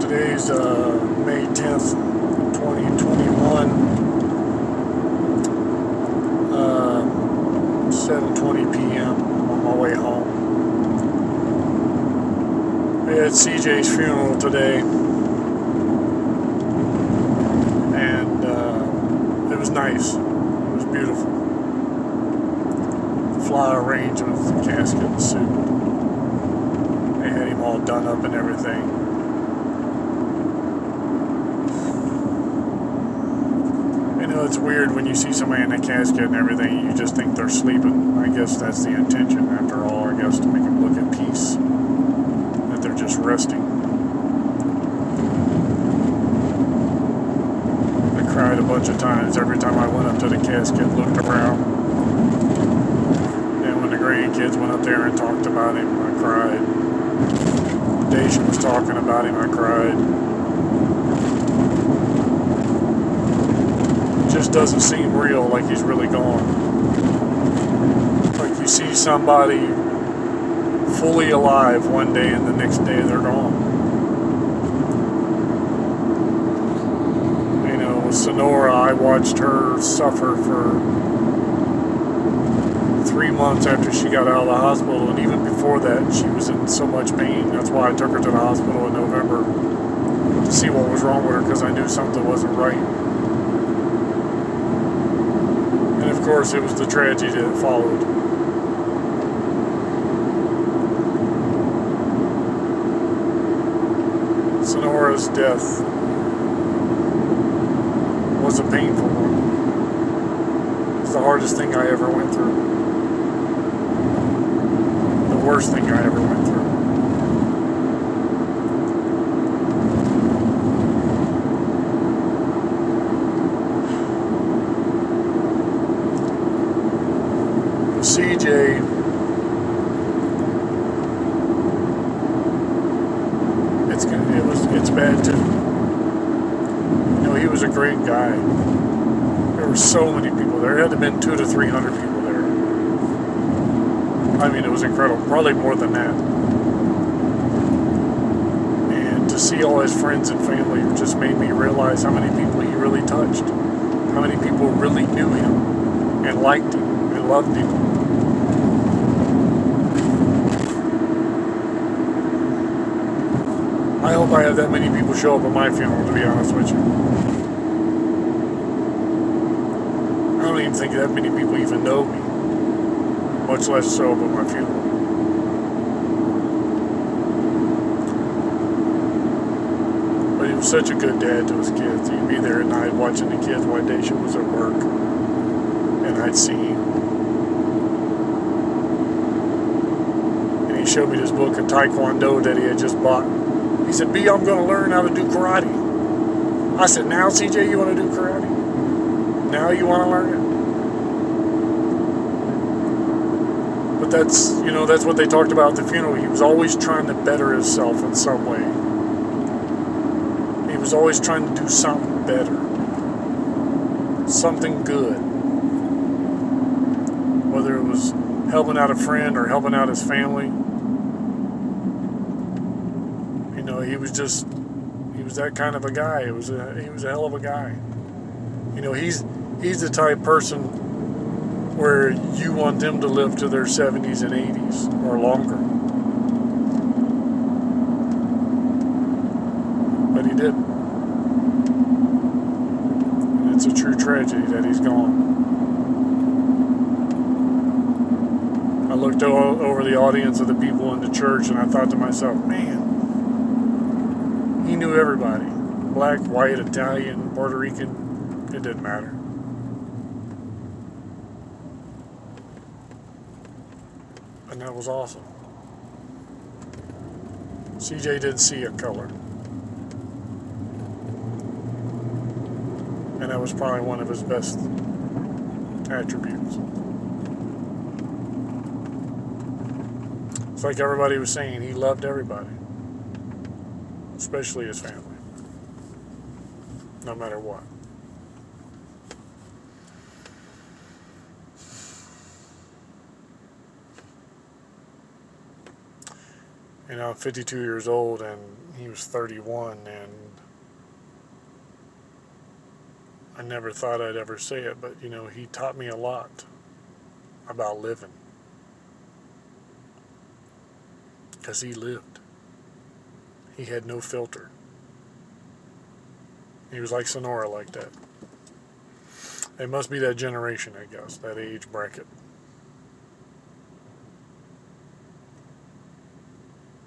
Today's May 10th, 2021, 7:20 p.m. I'm on my way home. We had CJ's funeral today, and it was nice. It was beautiful. The flower arrangement, the casket, the suit. They had him all done up and everything. It's weird when you see somebody in a casket and everything, you just think they're sleeping. I guess that's the intention after all, I guess, to make them look at peace, that they're just resting. I cried a bunch of times every time I went up to the casket, looked around. And when the grandkids went up there and talked about him, I cried. Daisha was talking about him, I cried. Just doesn't seem real, like he's really gone. Like you see somebody fully alive one day and the next day they're gone. You know, with Sonora, I watched her suffer for 3 months after she got out of the hospital, and even before that she was in so much pain. That's why I took her to the hospital in November to see what was wrong with her, because I knew something wasn't right. Of course, it was the tragedy that followed. Sonora's death was a painful one. It was the hardest thing I ever went through. The worst thing I ever went through. CJ, it's bad too. You know, he was a great guy. There were so many people there. There had to have been 200 to 300 people there. I mean, it was incredible. Probably more than that. And to see all his friends and family just made me realize how many people he really touched. How many people really knew him and liked him and loved him. I hope I have that many people show up at my funeral, to be honest with you. I don't even think that many people even know me, much less show up at my funeral. But he was such a good dad to his kids. He'd be there at night watching the kids while Daisha was at work, and I'd see him. And he showed me this book of Taekwondo that he had just bought. He said, B, I'm going to learn how to do karate. I said, now, CJ, you want to do karate? Now you want to learn it? But that's, you know, that's what they talked about at the funeral. He was always trying to better himself in some way. He was always trying to do something better. Something good. Whether it was helping out a friend or helping out his family. He was that kind of a guy. He was a hell of a guy. You know, he's the type person where you want them to live to their 70s and 80s or longer. But he didn't. And it's a true tragedy that he's gone. I looked over the audience of the people in the church and I thought to myself, man, he knew everybody. Black, white, Italian, Puerto Rican. It didn't matter. And that was awesome. CJ didn't see a color. And that was probably one of his best attributes. It's like everybody was saying, he loved everybody. Especially his family. No matter what. You know, I'm 52 years old and he was 31, and I never thought I'd ever say it, but you know, he taught me a lot about living. Because he lived. He had no filter. He was like Sonora like that. It must be that generation, I guess, that age bracket.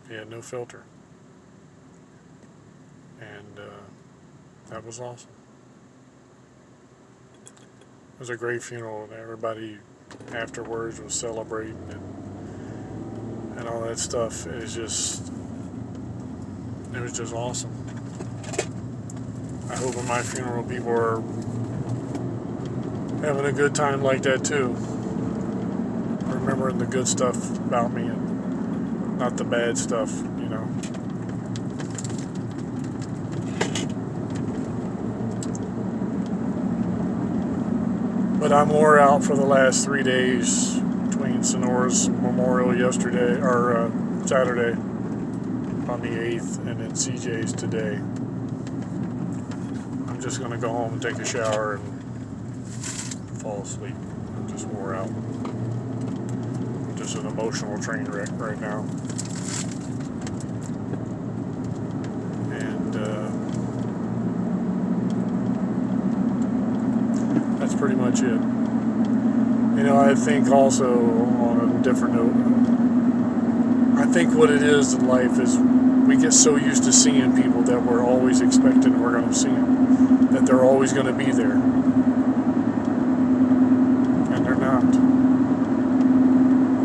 He had no filter. And that was awesome. It was a great funeral, and everybody afterwards was celebrating and all that stuff. It was just awesome. I hope at my funeral people are having a good time like that too. Remembering the good stuff about me and not the bad stuff, you know. But I'm wore out for the last 3 days between Sonora's memorial yesterday, or Saturday on the 8th, and then CJ's today. I'm just going to go home and take a shower and fall asleep. I'm just wore out. I'm just an emotional train wreck right now. And that's pretty much it. You know, I think also, on a different note, I think what it is in life is we get so used to seeing people that we're always expecting we're going to see them, that they're always going to be there. And they're not.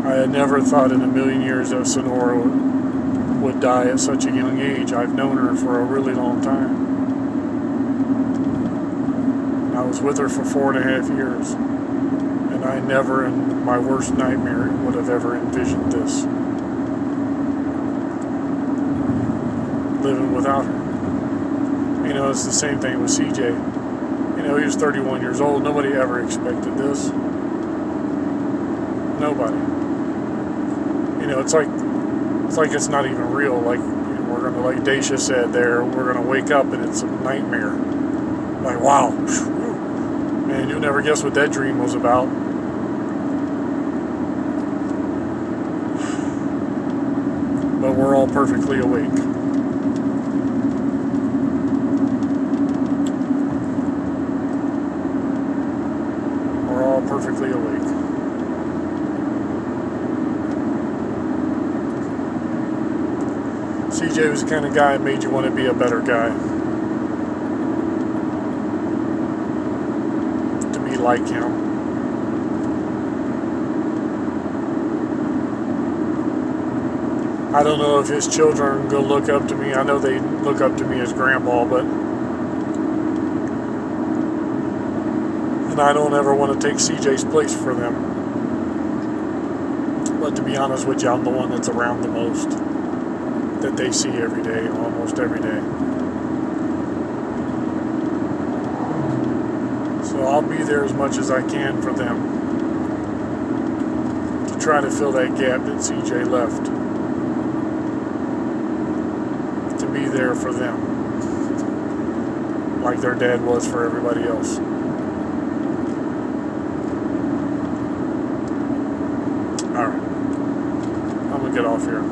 I had never thought in a million years that Sonora would die at such a young age. I've known her for a really long time. I was with her for 4.5 years. And I never in my worst nightmare would have ever envisioned this. Living without her. You know, it's the same thing with CJ. You know, he was 31 years old. Nobody ever expected this. Nobody. You know, it's like it's not even real. Like, you know, we're gonna, like Daisha said there, we're gonna wake up and it's a nightmare. Like, wow, man, you'll never guess what that dream was about. But we're all perfectly awake. We're all perfectly awake. CJ was the kind of guy that made you want to be a better guy. To be like him. I don't know if his children are going to look up to me. I know they look up to me as grandpa, but... And I don't ever want to take CJ's place for them. But to be honest with you, I'm the one that's around the most. That they see every day, almost every day. So I'll be there as much as I can for them. To try to fill that gap that CJ left. Be there for them, like their dad was for everybody else. Alright, I'm gonna get off here.